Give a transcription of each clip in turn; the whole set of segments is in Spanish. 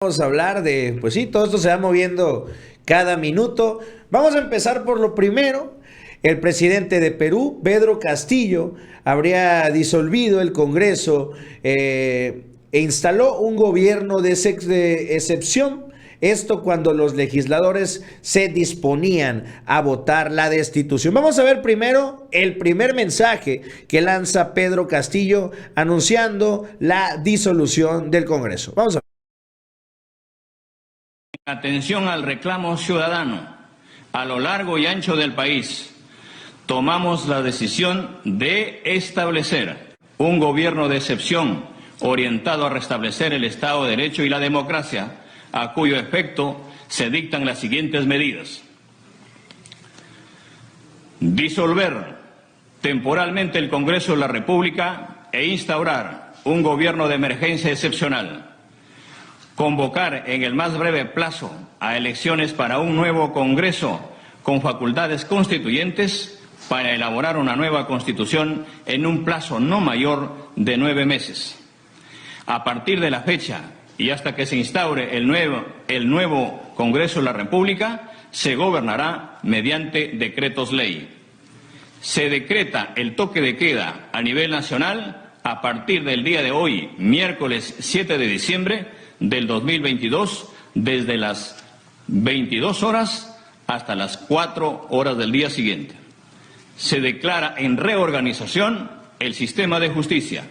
Vamos a hablar de, pues sí, todo esto se va moviendo cada minuto. Vamos a empezar por lo primero. El presidente de Perú, Pedro Castillo, habría disolvido el Congreso e instaló un gobierno de excepción. Esto cuando los legisladores se disponían a votar la destitución. Vamos a ver primero el primer mensaje que lanza Pedro Castillo anunciando la disolución del Congreso. Vamos a ver. Atención al reclamo ciudadano. A lo largo y ancho del país, tomamos la decisión de establecer un gobierno de excepción orientado a restablecer el Estado de Derecho y la democracia, a cuyo efecto se dictan las siguientes medidas. Disolver temporalmente el Congreso de la República e instaurar un gobierno de emergencia excepcional. Convocar en el más breve plazo a elecciones para un nuevo Congreso con facultades constituyentes para elaborar una nueva Constitución en un plazo no mayor de 9 meses. A partir de la fecha y hasta que se instaure el nuevo Congreso de la República, se gobernará mediante decretos ley. Se decreta el toque de queda a nivel nacional a partir del día de hoy, miércoles 7 de diciembre, del 2022, desde las 22 horas hasta las 4 horas del día siguiente. Se declara en reorganización el sistema de justicia,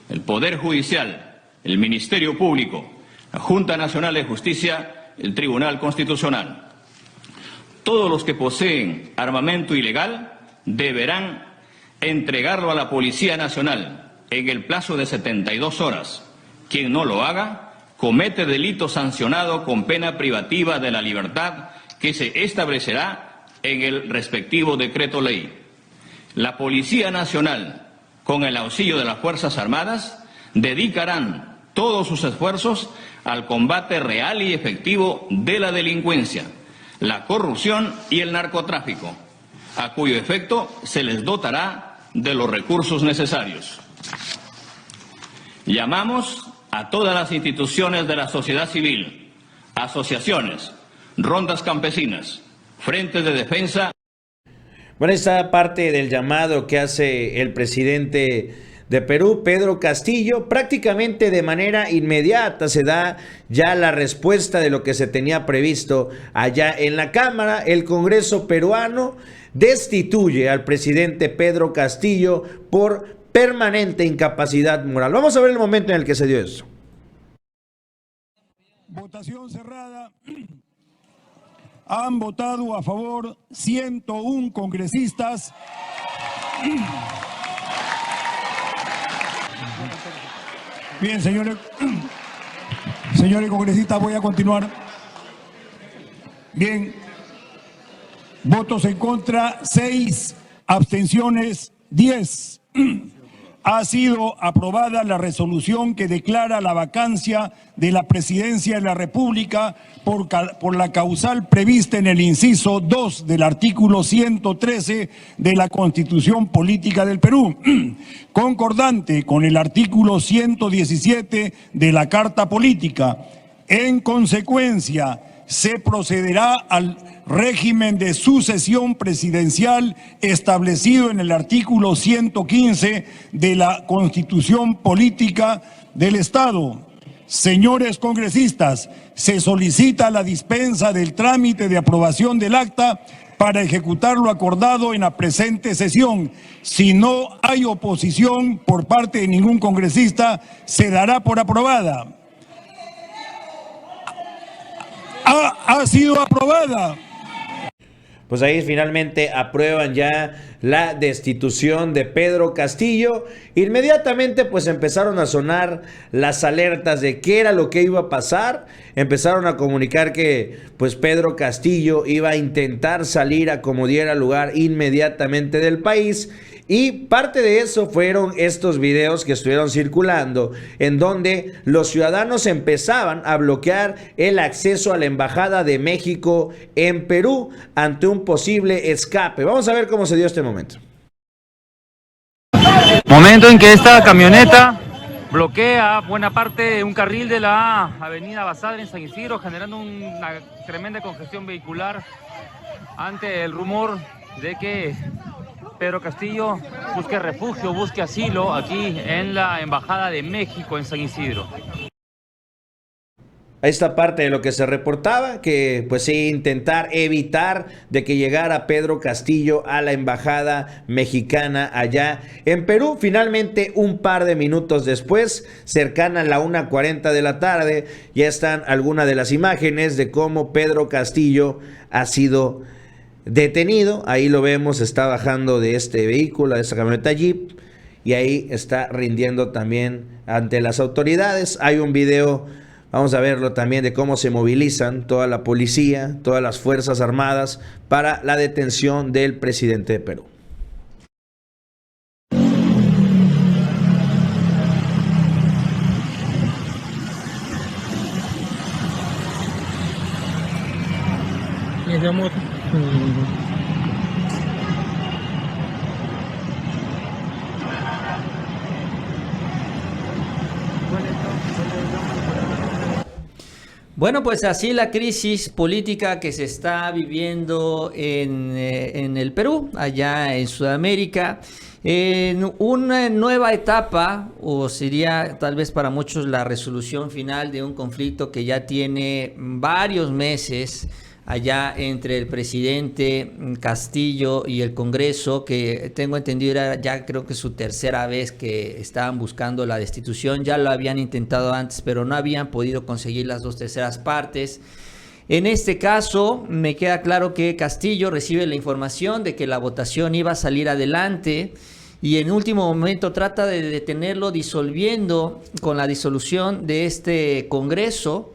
el Poder Judicial, el Ministerio Público, la Junta Nacional de Justicia, el Tribunal Constitucional. Todos los que poseen armamento ilegal deberán entregarlo a la Policía Nacional en el plazo de 72 horas. Quien no lo haga comete delito sancionado con pena privativa de la libertad que se establecerá en el respectivo decreto ley. La Policía Nacional, con el auxilio de las Fuerzas Armadas, dedicarán todos sus esfuerzos al combate real y efectivo de la delincuencia, la corrupción y el narcotráfico, a cuyo efecto se les dotará de los recursos necesarios. Llamamos a todas las instituciones de la sociedad civil, asociaciones, rondas campesinas, frentes de defensa. Bueno, esta parte del llamado que hace el presidente de Perú, Pedro Castillo, prácticamente de manera inmediata se da ya la respuesta de lo que se tenía previsto allá en la Cámara. El Congreso peruano destituye al presidente Pedro Castillo por permanente incapacidad moral. Vamos a ver el momento en el que se dio eso. Votación cerrada. Han votado a favor 101 congresistas. Bien, señores congresistas, voy a continuar. Bien. Votos en contra, 6. Abstenciones, 10. Ha sido aprobada la resolución que declara la vacancia de la presidencia de la República por la causal prevista en el inciso 2 del artículo 113 de la Constitución Política del Perú, concordante con el artículo 117 de la Carta Política. En consecuencia, se procederá al régimen de sucesión presidencial establecido en el artículo 115 de la Constitución Política del Estado. Señores congresistas, se solicita la dispensa del trámite de aprobación del acta para ejecutar lo acordado en la presente sesión. Si no hay oposición por parte de ningún congresista, se dará por aprobada. Ha sido aprobada. Pues ahí finalmente aprueban ya la destitución de Pedro Castillo. Inmediatamente pues empezaron a sonar las alertas de qué era lo que iba a pasar. Empezaron a comunicar que pues Pedro Castillo iba a intentar salir a como diera lugar inmediatamente del país. Y parte de eso fueron estos videos que estuvieron circulando, en donde los ciudadanos empezaban a bloquear el acceso a la Embajada de México en Perú ante un posible escape. Vamos a ver cómo se dio este momento. Momento en que esta camioneta bloquea buena parte de un carril de la avenida Basadre en San Isidro, generando una tremenda congestión vehicular ante el rumor de que Pedro Castillo busque refugio, busque asilo aquí en la Embajada de México en San Isidro. Esta parte de lo que se reportaba, que pues sí, intentar evitar de que llegara Pedro Castillo a la embajada mexicana allá en Perú. Finalmente, un par de minutos después, cercana a la 1:40 de la tarde, ya están algunas de las imágenes de cómo Pedro Castillo ha sido detenido. Ahí lo vemos, está bajando de este vehículo, de esta camioneta Jeep, y ahí está rindiendo también ante las autoridades. Hay un video, vamos a verlo también, de cómo se movilizan toda la policía, todas las fuerzas armadas para la detención del presidente de Perú. Bueno, pues así la crisis política que se está viviendo en el Perú, allá en Sudamérica, en una nueva etapa, o sería tal vez para muchos la resolución final de un conflicto que ya tiene varios meses allá entre el presidente Castillo y el Congreso, que tengo entendido era ya creo que su tercera vez que estaban buscando la destitución. Ya lo habían intentado antes, pero no habían podido conseguir las 2/3 partes. En este caso, me queda claro que Castillo recibe la información de que la votación iba a salir adelante y en último momento trata de detenerlo disolviendo con la disolución de este Congreso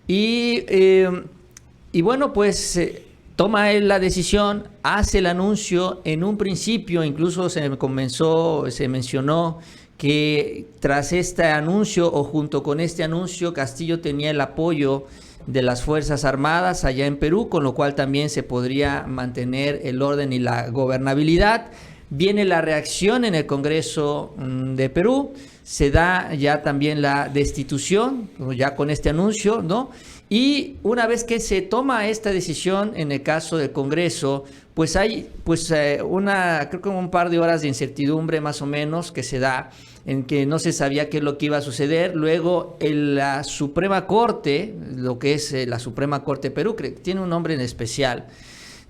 y bueno, pues toma él la decisión, hace el anuncio. En un principio incluso se mencionó que tras este anuncio o junto con este anuncio Castillo tenía el apoyo de las Fuerzas Armadas allá en Perú, con lo cual también se podría mantener el orden y la gobernabilidad. Viene la reacción en el Congreso de Perú, se da ya también la destitución, ya con este anuncio, ¿no? Y una vez que se toma esta decisión en el caso del Congreso, pues hay creo que un par de horas de incertidumbre más o menos que se da, en que no se sabía qué es lo que iba a suceder. Luego la Suprema Corte, lo que es la Suprema Corte de Perú, que tiene un nombre en especial,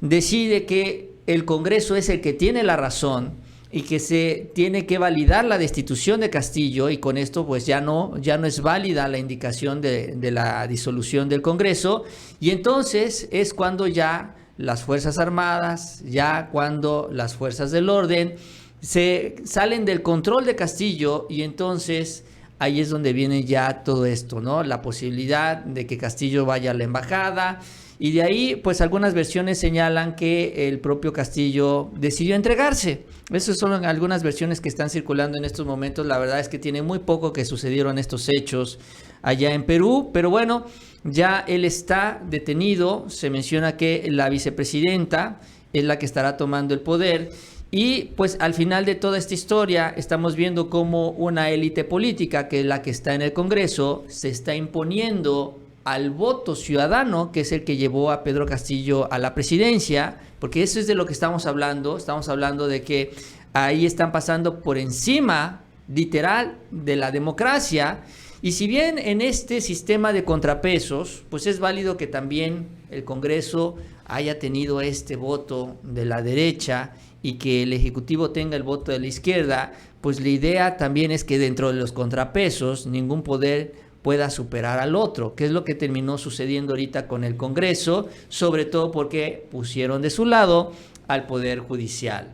decide que el Congreso es el que tiene la razón y que se tiene que validar la destitución de Castillo, y con esto pues ya no es válida la indicación de la disolución del Congreso, y entonces es cuando ya las Fuerzas Armadas, ya cuando las fuerzas del orden se salen del control de Castillo, y entonces ahí es donde viene ya todo esto, ¿no? La posibilidad de que Castillo vaya a la embajada. Y de ahí, pues algunas versiones señalan que el propio Castillo decidió entregarse. Esas son algunas versiones que están circulando en estos momentos. La verdad es que tiene muy poco que sucedieron estos hechos allá en Perú. Pero bueno, ya él está detenido. Se menciona que la vicepresidenta es la que estará tomando el poder. Y pues al final de toda esta historia estamos viendo cómo una élite política, que es la que está en el Congreso, se está imponiendo al voto ciudadano, que es el que llevó a Pedro Castillo a la presidencia, porque eso es de lo que estamos hablando. Estamos hablando de que ahí están pasando por encima, literal, de la democracia. Y si bien en este sistema de contrapesos, pues es válido que también el Congreso haya tenido este voto de la derecha y que el Ejecutivo tenga el voto de la izquierda, pues la idea también es que dentro de los contrapesos ningún poder pueda superar al otro, que es lo que terminó sucediendo ahorita con el Congreso, sobre todo porque pusieron de su lado al Poder Judicial,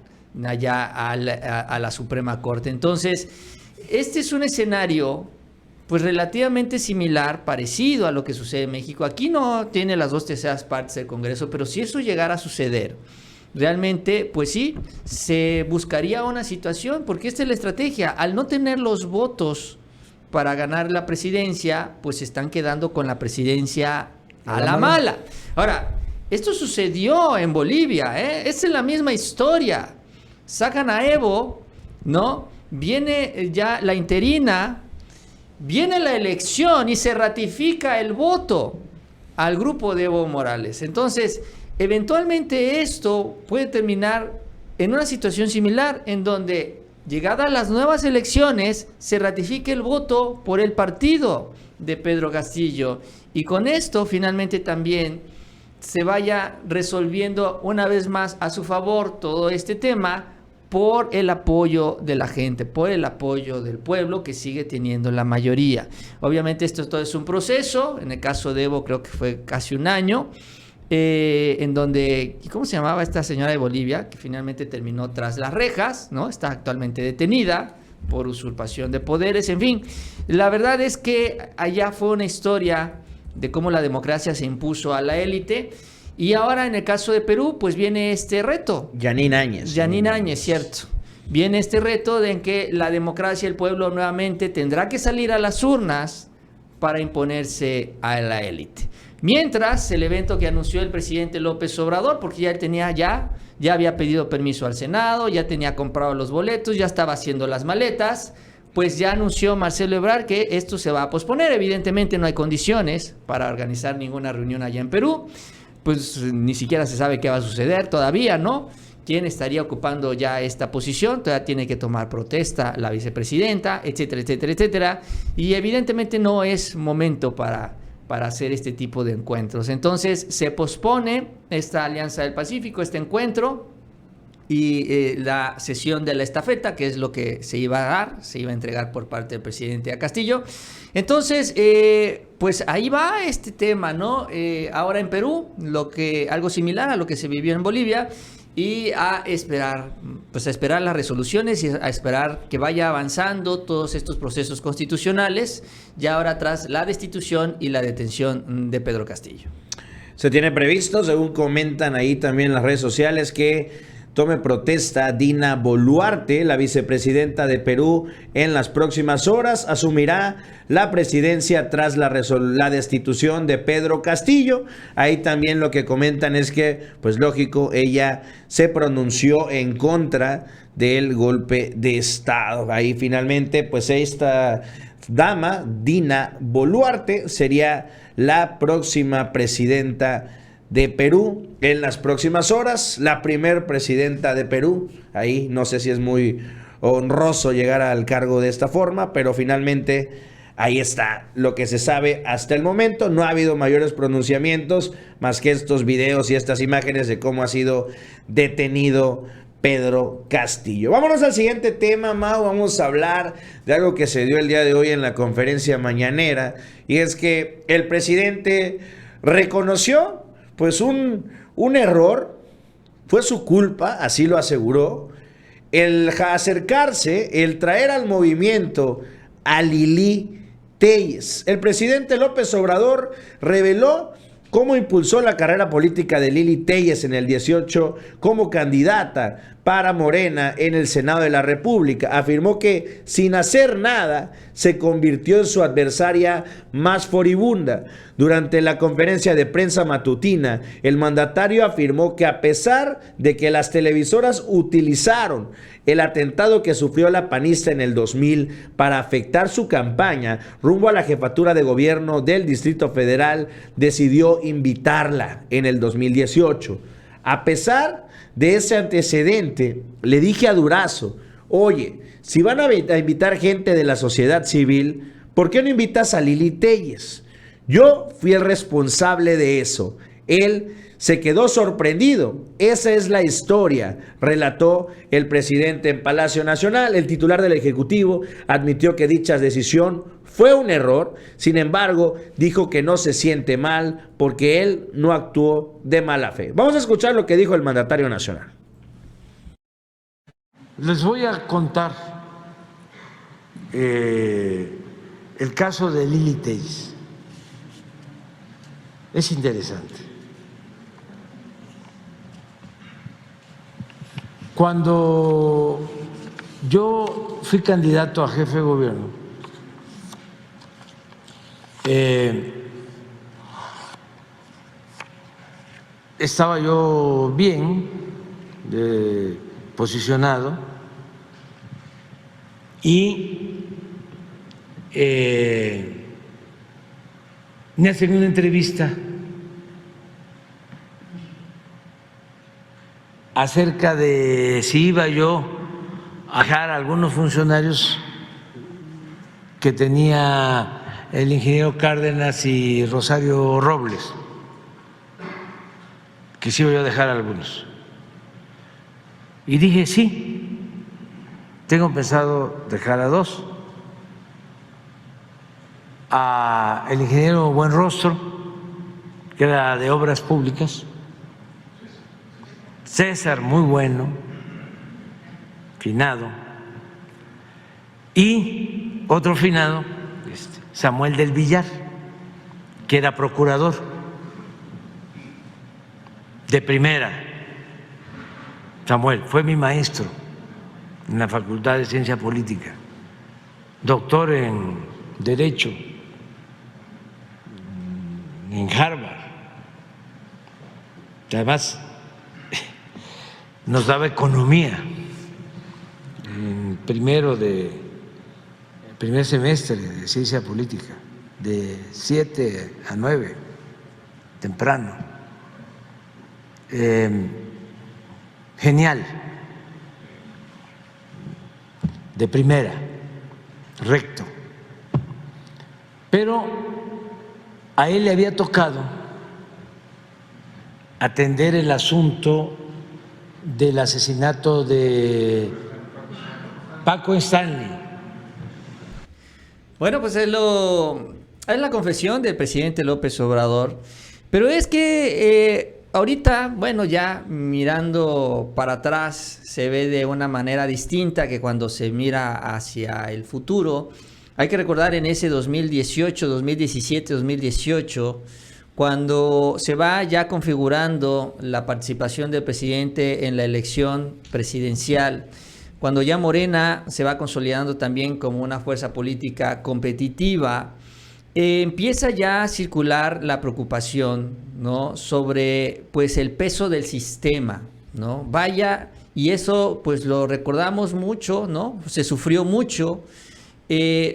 allá a la Suprema Corte. Entonces, este es un escenario pues relativamente similar, parecido a lo que sucede en México. Aquí no tiene las 2/3 partes del Congreso, pero si eso llegara a suceder, realmente, pues sí, se buscaría una situación, porque esta es la estrategia. Al no tener los votos para ganar la presidencia, pues se están quedando con la presidencia a la mala. Ahora, esto sucedió en Bolivia, ¿eh? Es la misma historia. Sacan a Evo, ¿no? Viene ya la interina viene la elección y se ratifica el voto al grupo de Evo Morales. Entonces, eventualmente esto puede terminar en una situación similar, en donde, llegadas las nuevas elecciones, se ratifique el voto por el partido de Pedro Castillo. Y con esto, finalmente, también se vaya resolviendo una vez más a su favor todo este tema, por el apoyo de la gente, por el apoyo del pueblo, que sigue teniendo la mayoría. Obviamente esto todo es un proceso. En el caso de Evo creo que fue casi un año, en donde, ¿cómo se llamaba esta señora de Bolivia? Que finalmente terminó tras las rejas, ¿no? Está actualmente detenida por usurpación de poderes. En fin, la verdad es que allá fue una historia de cómo la democracia se impuso a la élite. Y ahora, en el caso de Perú, pues viene este reto. Yanine Áñez. Yanine Áñez, cierto. Viene este reto de en que la democracia, el pueblo nuevamente tendrá que salir a las urnas para imponerse a la élite. Mientras, el evento que anunció el presidente López Obrador, porque ya él tenía ya había pedido permiso al Senado, ya tenía comprado los boletos, ya estaba haciendo las maletas, pues ya anunció Marcelo Ebrard que esto se va a posponer. Evidentemente no hay condiciones para organizar ninguna reunión allá en Perú. Pues ni siquiera se sabe qué va a suceder todavía, ¿no? ¿Quién estaría ocupando ya esta posición? Todavía tiene que tomar protesta la vicepresidenta, etcétera, etcétera, etcétera. Y evidentemente no es momento para hacer este tipo de encuentros. Entonces se pospone esta Alianza del Pacífico, este encuentro, y la sesión de la estafeta, que es lo que se iba a dar, se iba a entregar por parte del presidente a Castillo. Entonces, pues ahí va este tema, ¿no? Ahora en Perú, algo similar a lo que se vivió en Bolivia, y a esperar las resoluciones y a esperar que vaya avanzando todos estos procesos constitucionales, ya ahora tras la destitución y la detención de Pedro Castillo. Se tiene previsto, según comentan ahí también en las redes sociales, que tome protesta Dina Boluarte, la vicepresidenta de Perú, en las próximas horas. Asumirá la presidencia tras la destitución de Pedro Castillo. Ahí también lo que comentan es que, pues lógico, ella se pronunció en contra del golpe de Estado. Ahí finalmente, pues esta dama, Dina Boluarte, sería la próxima presidenta de Perú en las próximas horas, la primer presidenta de Perú. Ahí no sé si es muy honroso llegar al cargo de esta forma, pero finalmente ahí está lo que se sabe hasta el momento. No ha habido mayores pronunciamientos más que estos videos y estas imágenes de cómo ha sido detenido Pedro Castillo. Vámonos al siguiente tema, Mau. Vamos a hablar de algo que se dio el día de hoy en la conferencia mañanera, y es que el presidente reconoció pues un error, fue su culpa, así lo aseguró, el acercarse, el traer al movimiento a Lili Téllez. El presidente López Obrador reveló cómo impulsó la carrera política de Lili Téllez en el 18 como candidata para Morena en el Senado de la República. Afirmó que sin hacer nada se convirtió en su adversaria más furibunda. Durante la conferencia de prensa matutina, el mandatario afirmó que a pesar de que las televisoras utilizaron el atentado que sufrió la panista en el 2000 para afectar su campaña rumbo a la jefatura de gobierno del Distrito Federal, decidió invitarla en el 2018. A pesar de ese antecedente, le dije a Durazo: oye, si van a invitar gente de la sociedad civil, ¿por qué no invitas a Lili Téllez? Yo fui el responsable de eso. Él se quedó sorprendido. Esa es la historia, relató el presidente en Palacio Nacional. El titular del Ejecutivo admitió que dicha decisión fue un error. Sin embargo, dijo que no se siente mal porque él no actuó de mala fe. Vamos a escuchar lo que dijo el mandatario nacional. Les voy a contar el caso de Lili Téllez. Es interesante. Cuando yo fui candidato a jefe de gobierno, estaba yo bien posicionado y me hacen una entrevista acerca de si iba yo a dejar a algunos funcionarios que tenía el ingeniero Cárdenas y Rosario Robles, que sí iba yo a dejar a algunos. Y dije, sí, tengo pensado dejar a 2, a el ingeniero Buenrostro, que era de Obras Públicas, César, muy bueno, finado, y otro finado, Samuel del Villar, que era procurador de primera. Samuel fue mi maestro en la Facultad de Ciencia Política, doctor en Derecho en Harvard. Además, nos daba economía en primer semestre de ciencia política, de 7 a 9, temprano. Genial, de primera, recto. Pero a él le había tocado atender el asunto del asesinato de Paco Stanley. Bueno, pues es la confesión del presidente López Obrador, pero es que ahorita, bueno, ya mirando para atrás se ve de una manera distinta que cuando se mira hacia el futuro. Hay que recordar en ese 2018, 2017, 2018, cuando se va ya configurando la participación del presidente en la elección presidencial, cuando ya Morena se va consolidando también como una fuerza política competitiva, empieza ya a circular la preocupación, ¿no?, sobre pues el peso del sistema, ¿no? Vaya, y eso pues lo recordamos mucho, ¿no? Se sufrió mucho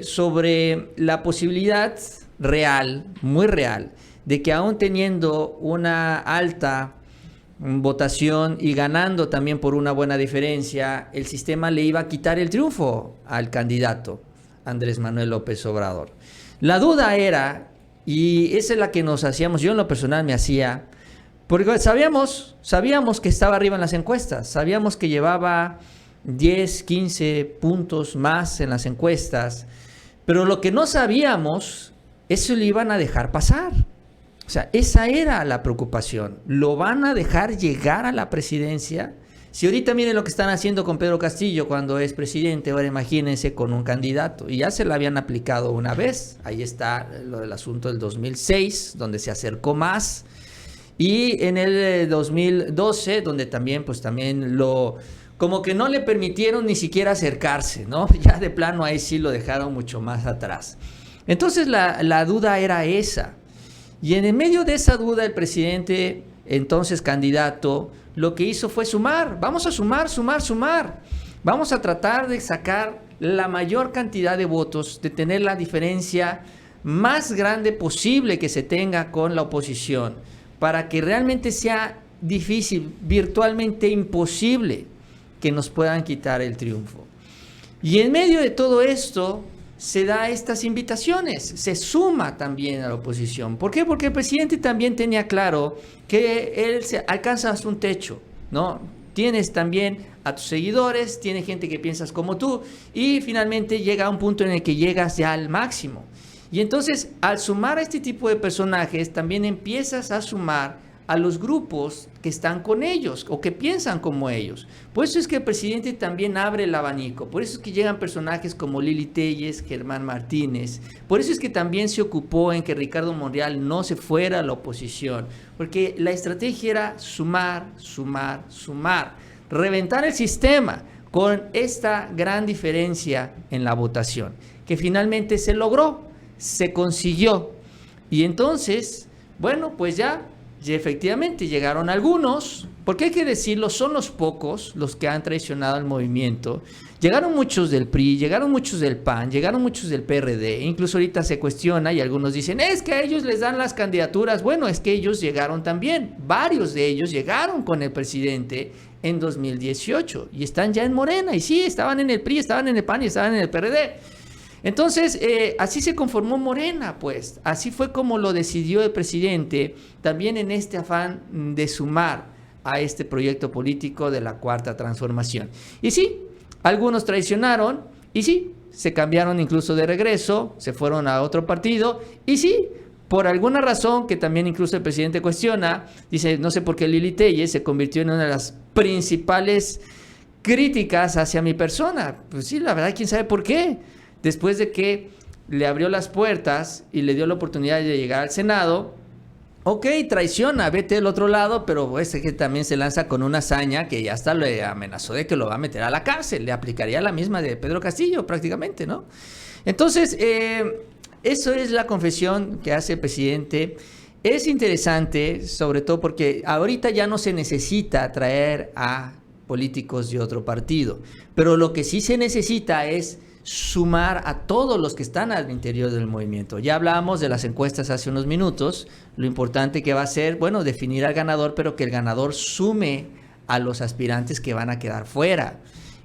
sobre la posibilidad real, muy real, de que aún teniendo una alta votación y ganando también por una buena diferencia, el sistema le iba a quitar el triunfo al candidato Andrés Manuel López Obrador. La duda era, y esa es la que nos hacíamos, yo en lo personal me hacía, porque sabíamos que estaba arriba en las encuestas, sabíamos que llevaba 10, 15 puntos más en las encuestas, pero lo que no sabíamos es si lo iban a dejar pasar. O sea, esa era la preocupación. ¿Lo van a dejar llegar a la presidencia? Si ahorita miren lo que están haciendo con Pedro Castillo cuando es presidente, ahora imagínense con un candidato. Y ya se la habían aplicado una vez. Ahí está lo del asunto del 2006, donde se acercó más. Y en el 2012, donde también, pues también como que no le permitieron ni siquiera acercarse, ¿no? Ya de plano ahí sí lo dejaron mucho más atrás. Entonces la duda era esa. Y en el medio de esa duda el presidente, entonces candidato, lo que hizo fue sumar. Vamos a sumar. Vamos a tratar de sacar la mayor cantidad de votos, de tener la diferencia más grande posible que se tenga con la oposición, para que realmente sea difícil, virtualmente imposible, que nos puedan quitar el triunfo. Y en medio de todo esto se da estas invitaciones, se suma también a la oposición. ¿Por qué? Porque el presidente también tenía claro que él alcanza hasta un techo, ¿no? Tienes también a tus seguidores, tienes gente que piensas como tú, y finalmente llega a un punto en el que llegas ya al máximo. Y entonces, al sumar a este tipo de personajes, también empiezas a sumar a los grupos que están con ellos o que piensan como ellos. Por eso es que el presidente también abre el abanico, por eso es que llegan personajes como Lili Téllez, Germán Martínez, por eso es que también se ocupó en que Ricardo Monreal no se fuera a la oposición, porque la estrategia era sumar, reventar el sistema con esta gran diferencia en la votación, que finalmente se logró, se consiguió. Y entonces, bueno, pues ya Y efectivamente llegaron algunos, porque hay que decirlo, son los pocos los que han traicionado al movimiento. Llegaron muchos del PRI, llegaron muchos del PAN, llegaron muchos del PRD. Incluso ahorita se cuestiona y algunos dicen, es que a ellos les dan las candidaturas. Bueno, es que ellos llegaron también. Varios de ellos llegaron con el presidente en 2018 y están ya en Morena. Y sí, estaban en el PRI, estaban en el PAN y estaban en el PRD. Entonces, así se conformó Morena, pues. Así fue como lo decidió el presidente, también en este afán de sumar a este proyecto político de la Cuarta Transformación. Y sí, algunos traicionaron, y sí, se cambiaron incluso de regreso, se fueron a otro partido, y sí, por alguna razón que también incluso el presidente cuestiona, dice, no sé por qué Lili Telles se convirtió en una de las principales críticas hacia mi persona. Pues sí, la verdad, quién sabe por qué. Después de que le abrió las puertas y le dio la oportunidad de llegar al Senado, ok, traiciona, vete del otro lado, pero este que también se lanza con una hazaña que ya hasta le amenazó de que lo va a meter a la cárcel, le aplicaría la misma de Pedro Castillo prácticamente, ¿no? Entonces, eso es la confesión que hace el presidente. Es interesante, sobre todo porque ahorita ya no se necesita traer a políticos de otro partido, pero lo que sí se necesita es sumar a todos los que están al interior del movimiento. Ya hablábamos de las encuestas hace unos minutos, lo importante que va a ser, bueno, definir al ganador, pero que el ganador sume a los aspirantes que van a quedar fuera.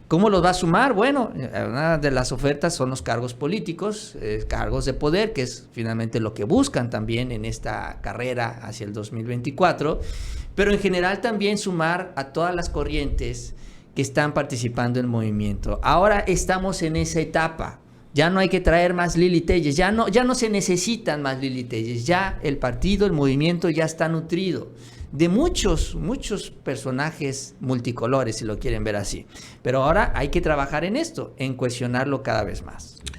¿Cómo los va a sumar? Bueno, una de las ofertas son los cargos políticos, cargos de poder, que es finalmente lo que buscan también en esta carrera hacia el 2024, pero en general también sumar a todas las corrientes que están participando en el movimiento. Ahora estamos en esa etapa. Ya no hay que traer más Lili Telles, ya no se necesitan más Lili Telles. Ya el partido, el movimiento ya está nutrido de muchos personajes multicolores, si lo quieren ver así. Pero ahora hay que trabajar en esto, en cuestionarlo cada vez más.